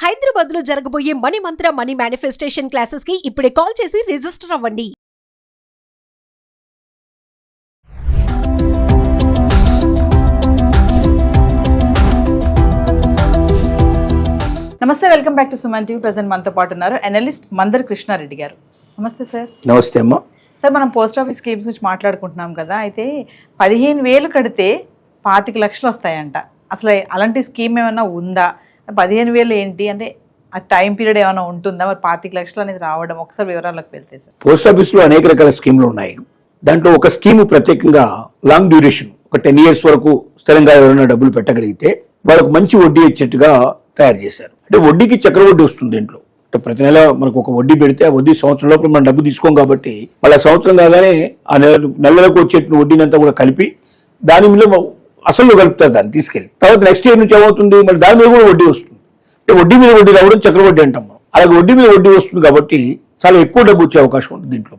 హైదరాబాద్ లో జరగబోయే మనీ మంత్ర money manifestation classes కి ఇప్పుడే కాల్ చేసి రిజిస్టర్ అవ్వండి. నమస్తే, welcome back to Suman TV. Present మనతో పాటు ఉన్నారు అనలిస్ట్ మందర్ కృష్ణారెడ్డి గారు. నమస్తే సార్. నమస్తే అమ్మా. సార్, మనం పోస్ట్ ఆఫీస్ స్కీమ్స్ గురించి మాట్లాడుకుంటున్నాం కదా. అయితే 15,000 కడితే 25 లక్షలు వస్తాయంట. అసలు అలాంటి స్కీమ్ ఏమైనా ఉందా? 15,000 ఏంటి అంటే ఆ టైం పీరియడ్ ఏమైనా ఉంటుందా? మరి 25 లక్షలు అనేది రావడం ఒకసారి వివరాలకు వెళ్తే సార్. పోస్ట్ ఆఫీస్లో అనేక రకాల స్కీమ్లు ఉన్నాయి. దాంట్లో ఒక స్కీమ్ ప్రత్యేకంగా లాంగ్ డ్యూరేషన్, ఒక 10 years వరకు స్థిరంగా ఎవరైనా డబ్బులు పెట్టగలిగితే వాళ్ళకు మంచి వడ్డీ వచ్చేట్టుగా తయారు చేశారు. అంటే వడ్డీకి చక్రవడ్డీ వస్తుంది దీంట్లో. అంటే ప్రతి నెల మనకు ఒక వడ్డీ పెడితే ఆ వడ్డీ సంవత్సరం లోపల మనం డబ్బు తీసుకోం కాబట్టి మళ్ళీ సంవత్సరం కాగానే ఆ నెలకు వచ్చే వడ్డీనంతా కూడా కలిపి దాని మీద అసలు కలుపుతారు, దాన్ని తీసుకెళ్ళి తర్వాత నెక్స్ట్ ఇయర్ నుంచి ఏమవుతుంది, మళ్ళీ దాని మీద కూడా వడ్డీ వస్తుంది. అంటే వడ్డీ మీద వడ్డీ రావడం చక్రవడ్డీ అంటాం మనం. అలాగే వడ్డీ మీద వడ్డీ వస్తుంది కాబట్టి చాలా ఎక్కువ డబ్బు వచ్చే అవకాశం ఉంటుంది దీంట్లో.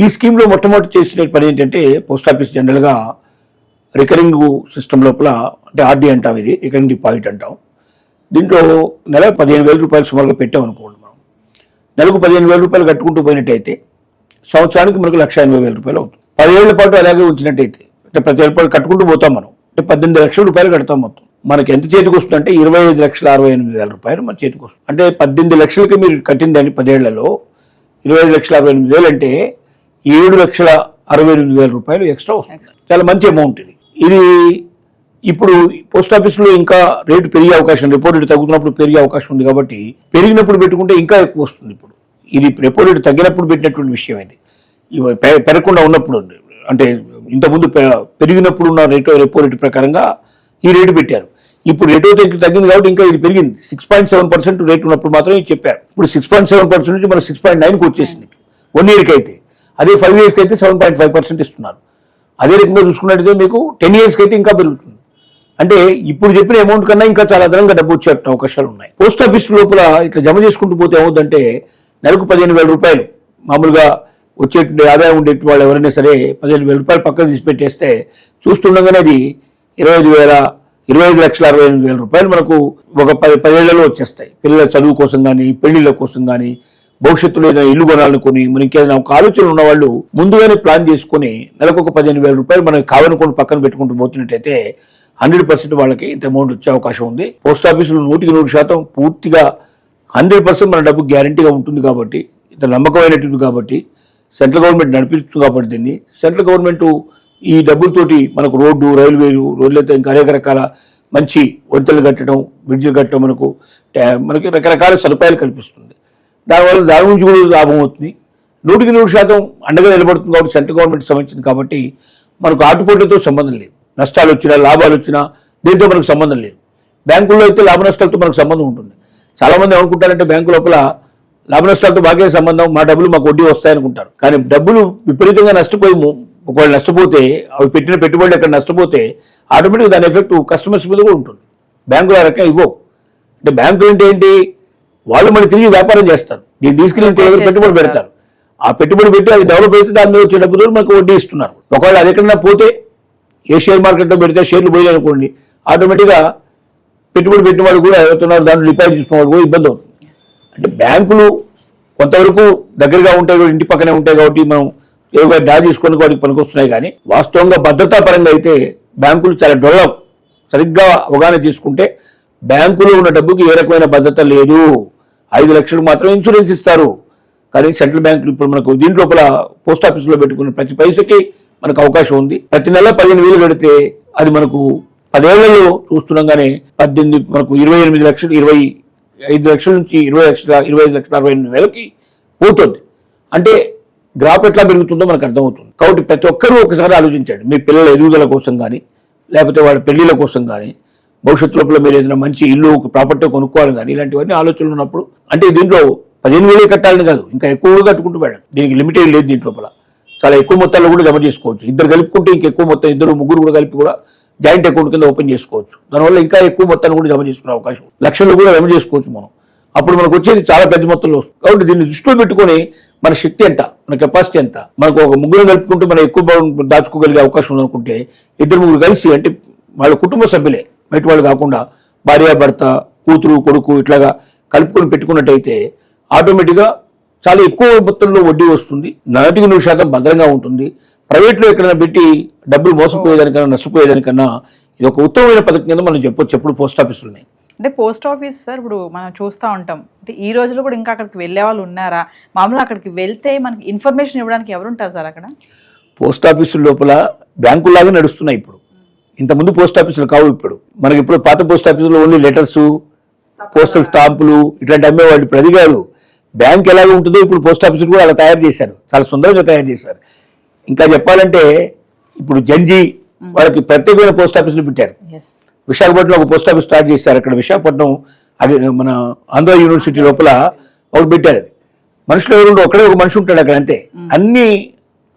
ఈ స్కీమ్ లో మొట్టమొదటి చేసిన పని ఏంటంటే, పోస్ట్ ఆఫీస్ జనరల్ గా రికరింగ్ సిస్టమ్ లోపల, అంటే ఆర్డీ అంటాం, ఇది రికరింగ్ డిపాజిట్ అంటాం. దీంట్లో నెల 15,000 రూపాయలు సుమారుగా పెట్టాం అనుకోండి. మనం నెలకు 15,000 రూపాయలు కట్టుకుంటూ పోయినట్టయితే సంవత్సరానికి మనకు 1,80,000 రూపాయలు అవుతుంది. 10 ఏళ్ల పాటు అలాగే ఉంచినట్టయితే, అంటే ప్రతి ఏళ్ళ పాటు కట్టుకుంటూ పోతాం మనం. అంటే 18 లక్షల రూపాయలు కడతాం మొత్తం. మనకి ఎంత చేతికి వస్తుంది అంటే 25,68,000 రూపాయలు మన చేతికి వస్తుంది. అంటే 18 లక్షలకి మీరు కట్టిందని 10 ఏళ్లలో 25,68,000 అంటే 7,68,000 రూపాయలు ఎక్స్ట్రా వస్తుంది. చాలా మంచి అమౌంట్ ఇది. ఇది ఇప్పుడు పోస్ట్ ఆఫీసులో ఇంకా రేటు పెరిగే అవకాశం, రెపో రేటు తగ్గుతున్నప్పుడు పెరిగే అవకాశం ఉంది కాబట్టి పెరిగినప్పుడు పెట్టుకుంటే ఇంకా ఎక్కువ వస్తుంది. ఇప్పుడు ఇది రెపో రేటు తగ్గినప్పుడు పెట్టినటువంటి విషయం ఇది. పెరగకుండా ఉన్నప్పుడు, అంటే ఇంతకుముందు పెరిగినప్పుడు ఉన్న రెపో రేటు ప్రకారంగా ఈ రేటు పెట్టారు. ఇప్పుడు రేటు తగ్గింది కాబట్టి ఇంకా ఇది పెరిగింది. 6.7% రేటు ఉన్నప్పుడు మాత్రమే చెప్పారు. ఇప్పుడు 6.7% నుంచి మన 6.9కి వచ్చేసింది 1 yearకి అయితే. అదే 5 yearsకి అయితే 7.5% ఇస్తున్నారు. అదే రకంగా చూసుకున్నట్టయితే మీకు 10 yearsకి అయితే ఇంకా పెరుగుతుంది. అంటే ఇప్పుడు చెప్పిన అమౌంట్ కన్నా ఇంకా చాలా అదనంగా డబ్బు వచ్చే అవకాశాలు ఉన్నాయి. పోస్ట్ ఆఫీస్ లోపల ఇట్లా జమ చేసుకుంటూ పోతే ఏమవుతుందంటే, నెలకు 15,000 రూపాయలు మామూలుగా వచ్చే ఆదాయం ఉండే వాళ్ళు ఎవరైనా సరే 15,000 రూపాయలు పక్కన తీసి పెట్టేస్తే చూస్తుండగానే అది 25,68,000 రూపాయలు మనకు ఒక 10 ఏళ్లలో వచ్చేస్తాయి. పిల్లల చదువు కోసం కానీ, పెళ్లిళ్ళ కోసం కానీ, భవిష్యత్తులో ఏదైనా ఇల్లు కొనాలనుకుని, మనకి ఏదైనా ఒక ఆలోచనలు ఉన్న వాళ్ళు ముందుగానే ప్లాన్ చేసుకుని నెలకు ఒక 15,000 రూపాయలు మనకి కావాలనుకుని పక్కన పెట్టుకుంటూ పోతున్నట్టయితే 100% వాళ్ళకి ఇంత అమౌంట్ వచ్చే అవకాశం ఉంది. పోస్ట్ ఆఫీసులో 100% పూర్తిగా 100% మన డబ్బు గ్యారంటీగా ఉంటుంది కాబట్టి, ఇంత నమ్మకమైనటువంటి కాబట్టి, సెంట్రల్ గవర్నమెంట్ నడిపిస్తుంది కాబట్టి దీన్ని సెంట్రల్ గవర్నమెంట్ ఈ డబ్బులతోటి మనకు రోడ్డు, రైల్వేలు, రోడ్లతో ఇంకా అనేక రకాల మంచి వంతెనలు కట్టడం, బ్రిడ్జిలు కట్టడం, మనకి రకరకాల సదుపాయాలు కల్పిస్తుంది. దానివల్ల దాని నుంచి కూడా లాభం అవుతుంది. 100% అండగా నిలబడుతుంది కాబట్టి సెంట్రల్ గవర్నమెంట్ సంబంధించింది కాబట్టి మనకు ఆటుపోట్లతో సంబంధం లేదు. నష్టాలు వచ్చినా, లాభాలు వచ్చినా దీంతో మనకు సంబంధం లేదు. బ్యాంకుల్లో అయితే లాభ నష్టాలతో మనకు సంబంధం ఉంటుంది. చాలామంది ఏమనుకుంటారంటే, బ్యాంకు లోపల లాభ నష్టాలతో బాగా సంబంధం, మా డబ్బులు మాకు వడ్డీ వస్తాయనుకుంటారు. కానీ డబ్బులు విపరీతంగా నష్టపోయి, ఒకవేళ నష్టపోతే, అవి పెట్టిన పెట్టుబడులు ఎక్కడ నష్టపోతే ఆటోమేటిక్గా దాని ఎఫెక్ట్ కస్టమర్స్ మీద కూడా ఉంటుంది. బ్యాంకులు ఆ రకంగా ఇవ్వవు. అంటే బ్యాంకులు అంటే ఏంటి, వాళ్ళు మళ్ళీ తిరిగి వ్యాపారం చేస్తారు. దీన్ని తీసుకెళ్ళి పెట్టుబడి పెడతారు. ఆ పెట్టుబడి పెట్టి అది డెవలప్ అయితే దాని మీద వచ్చే డబ్బులు మనకు వడ్డీ ఇస్తున్నారు. ఒకవేళ అది ఎక్కడన్నా పోతే, ఏ షేర్ మార్కెట్లో పెడితే షేర్లు పోయాయి అనుకోండి, ఆటోమేటిక్గా పెట్టుబడి పెట్టిన వాళ్ళు కూడా ఎవరుతున్నారు దాంట్లో డిపాజిట్ చేసుకున్న వాళ్ళు కూడా ఇబ్బంది అవుతుంది. అంటే బ్యాంకులు కొంతవరకు దగ్గరగా ఉంటాయి, ఇంటి పక్కనే ఉంటాయి కాబట్టి మనం ఏవో డ్రా చేసుకుని వాటికి పనికొస్తున్నాయి. కానీ వాస్తవంగా భద్రతా పరంగా అయితే బ్యాంకులు చాలా డెవలప్. సరిగ్గా అవగాహన తీసుకుంటే బ్యాంకులో ఉన్న డబ్బుకి ఏ రకమైన భద్రత లేదు. 5 లక్షలు మాత్రమే ఇన్సూరెన్స్ ఇస్తారు. కానీ సెంట్రల్ బ్యాంకులు ఇప్పుడు మనకు దీని లోపల పోస్ట్ ఆఫీసులో పెట్టుకున్న ప్రతి పైసకి మనకు అవకాశం ఉంది. ప్రతి నెల 15,000 కడితే అది మనకు 10 ఏళ్లలో చూస్తుండగానే 18 మనకు 28 లక్షలు, 25 లక్షల నుంచి 25,68,000 పోతుంది. అంటే గ్రాఫ్ ఎట్లా పెరుగుతుందో మనకు అర్థమవుతుంది. కాబట్టి ప్రతి ఒక్కరూ ఒకసారి ఆలోచించండి. మీ పిల్లల ఎదుగుదల కోసం కానీ, లేకపోతే వాళ్ళ పెళ్లిళ్ళ కోసం కానీ, భవిష్యత్తు లోపల మీరు ఏదైనా మంచి ఇల్లు, ప్రాపర్టీ కొనుక్కోవాలి కానీ, ఇలాంటివన్నీ ఆలోచనలు ఉన్నప్పుడు, అంటే దీంట్లో 15,000 కట్టాలని కాదు, ఇంకా ఎక్కువగా కట్టుకుంటూ వెళ్ళండి. దీనికి లిమిటెడ్ లేదు. దీంట్లో చాలా ఎక్కువ మొత్తాల్లో కూడా జమ చేసుకోవచ్చు. ఇద్దరు కలుపుకుంటే ఇంకెక్కువ మొత్తం, 2-3 కూడా కలిపి కూడా జాయింట్ అకౌంట్ కింద ఓపెన్ చేసుకోవచ్చు. దానివల్ల ఇంకా ఎక్కువ మొత్తాన్ని కూడా జమ చేసుకునే అవకాశం, లక్షలు కూడా జమ చేసుకోవచ్చు మనం. అప్పుడు మనకు వచ్చేది చాలా పెద్ద మొత్తంలో వస్తుంది. కాబట్టి దీన్ని దృష్టిలో పెట్టుకొని మన శక్తి ఎంత, మన కెపాసిటీ ఎంత, మనకు ఒక 3 కలుపుకుంటే మనం ఎక్కువ దాచుకోగలిగే అవకాశం ఉందనుకుంటే 2-3 కలిసి, అంటే వాళ్ళ కుటుంబ సభ్యులే, బయట వాళ్ళు కాకుండా భార్య, భర్త, కూతురు, కొడుకు, ఇట్లాగా కలుపుకొని పెట్టుకున్నట్టయితే ఆటోమేటిక్గా చాలా ఎక్కువ మొత్తంలో వడ్డీ వస్తుంది, 100% భద్రంగా ఉంటుంది. ప్రైవేట్లో ఎక్కడైనా పెట్టి డబ్బులు మోసపోయేదానికన్నా నష్టపోయేదానికన్నా ఇది ఒక ఉత్తమమైన పథకం కింద మనం చెప్పొచ్చు. ఎప్పుడు పోస్ట్ ఆఫీసులు ఉన్నాయి. అంటే పోస్ట్ ఆఫీస్ సార్ ఇప్పుడు మనం చూస్తూ ఉంటాం, అంటే ఈ రోజుల్లో కూడా ఇంకా అక్కడికి వెళ్ళే వాళ్ళు ఉన్నారా? మామూలుగా అక్కడికి వెళ్తే మనకి ఇన్ఫర్మేషన్ ఇవ్వడానికి ఎవరు ఉంటారు సార్ అక్కడ? పోస్ట్ ఆఫీసుల లోపల బ్యాంకులాగా నడుస్తున్నాయి ఇప్పుడు. ఇంతకుముందు పోస్ట్ ఆఫీసులు కావు ఇప్పుడు. మనకి ఇప్పుడు పాత పోస్ట్ ఆఫీసులో ఓన్లీ లెటర్స్, పోస్టల్ స్టాంపులు ఇట్లాంటి అమ్మేవాళ్ళు. ఇప్పుడు అది కాదు, బ్యాంక్ ఎలాగ ఉంటుందో ఇప్పుడు పోస్ట్ ఆఫీసులు కూడా అలా తయారు చేశారు, చాలా సుందరంగా తయారు చేశారు. ఇంకా చెప్పాలంటే ఇప్పుడు జంజీ వాళ్ళకి ప్రత్యేకమైన పోస్ట్ ఆఫీసులు పెట్టారు. విశాఖపట్నంలో ఒక పోస్ట్ ఆఫీస్ స్టార్ట్ చేశారు. అక్కడ విశాఖపట్నం అది మన ఆంధ్ర యూనివర్సిటీ లోపల ఒకటి పెట్టారు. అది మనుషులు ఎవరు ఒక్కడే ఒక మనిషి ఉంటాడు అక్కడ, అంతే. అన్ని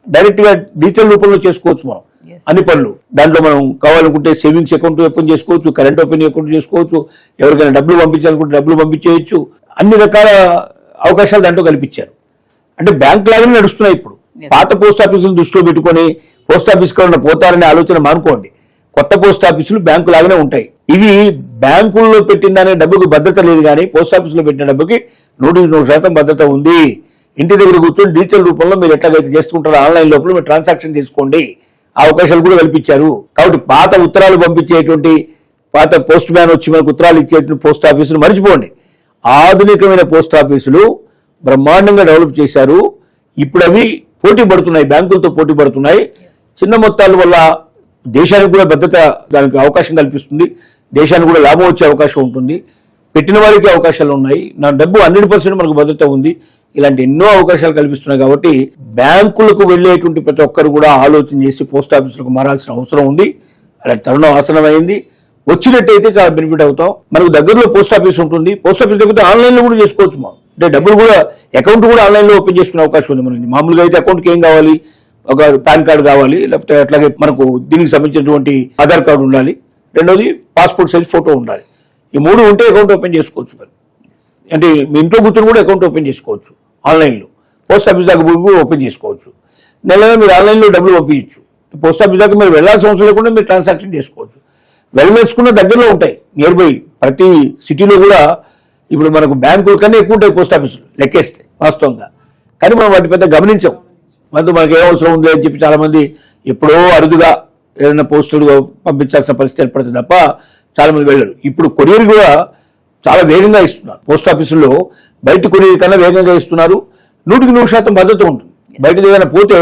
డైరెక్ట్ గా డిజిటల్ రూపంలో చేసుకోవచ్చు మనం అన్ని పనులు. దాంట్లో మనం కావాలనుకుంటే సేవింగ్స్ అకౌంట్ ఓపెన్ చేసుకోవచ్చు, కరెంట్ ఓపెన్ అకౌంట్ చేసుకోవచ్చు, ఎవరికైనా డబ్బులు పంపించాలనుకుంటే డబ్బులు పంపించేయచ్చు. అన్ని రకాల అవకాశాలు దాంట్లో కల్పించారు. అంటే బ్యాంక్ లాగానే నడుస్తున్నాయి ఇప్పుడు. పాత పోస్ట్ ఆఫీసులు దృష్టిలో పెట్టుకొని పోస్ట్ ఆఫీస్ కన్నా పోతారనే ఆలోచన మానుకోండి. కొత్త పోస్ట్ ఆఫీసులు బ్యాంకు లాగానే ఉంటాయి. ఇవి బ్యాంకుల్లో పెట్టిన దాని డబ్బుకి భద్రత లేదు, కానీ పోస్ట్ ఆఫీసులో పెట్టిన డబ్బుకి 100% భద్రత ఉంది. ఇంటి దగ్గర కూర్చొని డిజిటల్ రూపంలో మీరు ఎట్లాగైతే చేసుకుంటారో ఆన్లైన్ లోపల మీరు ట్రాన్సాక్షన్ చేసుకోండి, ఆ అవకాశాలు కూడా కల్పించారు. కాబట్టి పాత ఉత్తరాలు పంపించేటువంటి, పాత పోస్ట్ మ్యాన్ వచ్చి మనకు ఉత్తరాలు ఇచ్చేటువంటి పోస్ట్ ఆఫీసులు మర్చిపోండి. ఆధునికమైన పోస్ట్ ఆఫీసులు బ్రహ్మాండంగా డెవలప్ చేశారు. ఇప్పుడు అవి పోటీ పడుతున్నాయి, బ్యాంకులతో పోటీ పడుతున్నాయి. చిన్న మొత్తాల వల్ల దేశానికి కూడా భద్రత, దానికి అవకాశం కల్పిస్తుంది, దేశానికి కూడా లాభం వచ్చే అవకాశం ఉంటుంది, పెట్టిన వారికి అవకాశాలు ఉన్నాయి, నా డబ్బు 100% మనకు భద్రత ఉంది. ఇలాంటి ఎన్నో అవకాశాలు కల్పిస్తున్నాయి. కాబట్టి బ్యాంకులకు వెళ్ళేటువంటి ప్రతి ఒక్కరు కూడా ఆలోచన చేసి పోస్ట్ ఆఫీసులకు మారాల్సిన అవసరం ఉంది. అలాంటి తరుణం ఆసనమైంది. వచ్చినట్టయితే చాలా బెనిఫిట్ అవుతాం. మనకు దగ్గరలో పోస్ట్ ఆఫీస్ ఉంటుంది, పోస్ట్ ఆఫీస్ లేకపోతే ఆన్లైన్లో కూడా చేసుకోవచ్చు. మనం అంటే డబ్బులు కూడా అకౌంట్ కూడా ఆన్లైన్లో ఓపెన్ చేసుకునే అవకాశం ఉంది మనకి. మామూలుగా అయితే అకౌంట్కి ఏం కావాలి, ఒక పాన్ కార్డు కావాలి, లేకపోతే అట్లాగే మనకు దీనికి సంబంధించినటువంటి ఆధార్ కార్డు ఉండాలి, రెండోది పాస్పోర్ట్ సైజ్ ఫోటో ఉండాలి. ఈ 3 ఉంటే అకౌంట్ ఓపెన్ చేసుకోవచ్చు. మరి అంటే మీ ఇంట్లో కూర్చొని కూడా అకౌంట్ ఓపెన్ చేసుకోవచ్చు ఆన్లైన్లో. పోస్ట్ ఆఫీస్ దాకా కూడా ఓపెన్ చేసుకోవచ్చు. నెలలో మీరు ఆన్లైన్లో డబ్బులు పంపించచ్చు. పోస్ట్ ఆఫీస్ దాకా మీరు వెళ్ళాల్సిన అవసరం లేకుండా మీరు ట్రాన్సాక్షన్ చేసుకోవచ్చు. వెళ్ళదలుచుకున్న దగ్గరలో ఉంటాయి, నియర్ బై. ప్రతి సిటీలో కూడా ఇప్పుడు మనకు బ్యాంకుల కన్నా ఎక్కువ ఉంటాయి పోస్ట్ ఆఫీసులు లెక్కేస్తే వాస్తవంగా. కానీ మనం వాటి పెద్ద గమనించాం. మనకి ఏ అవసరం ఉంది అని చెప్పి చాలామంది ఎప్పుడో అరుదుగా ఏదైనా పోస్టులు పంపించాల్సిన పరిస్థితి ఏర్పడుతుంది తప్ప చాలామంది వెళ్ళరు. ఇప్పుడు కొరియర్ కూడా చాలా వేగంగా ఇస్తున్నారు. పోస్ట్ ఆఫీసుల్లో బయట కొరియర్ కన్నా వేగంగా ఇస్తున్నారు. 100% భద్రత ఉంటుంది. బయట ఏదైనా పోతే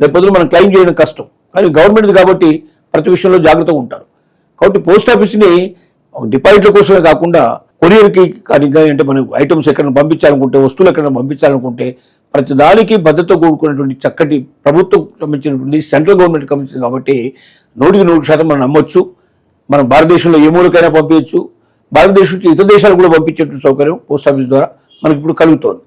రేపొద్దున మనం క్లెయిమ్ చేయడం కష్టం. కానీ గవర్నమెంట్ కాబట్టి ప్రతి విషయంలో జాగ్రత్తగా ఉంటారు. కాబట్టి పోస్ట్ ఆఫీస్ని ఒక డిపాజిట్ల కోసమే కాకుండా కొరియర్కి కానీ అంటే మనం ఐటమ్స్ ఎక్కడైనా పంపించాలనుకుంటే, వస్తువులు ఎక్కడైనా పంపించాలనుకుంటే ప్రతి దానికి భద్రత కూడుకున్నటువంటి చక్కటి ప్రభుత్వం సంబంధించినటువంటి సెంట్రల్ గవర్నమెంట్ సంబంధించింది కాబట్టి 100% మనం నమ్మొచ్చు. మనం భారతదేశంలో ఏ మూలకైనా పంపించచ్చు. భారతదేశం ఇతర దేశాలు కూడా పంపించేటువంటి సౌకర్యం పోస్ట్ ఆఫీస్ ద్వారా మనకి ఇప్పుడు కలుగుతోంది.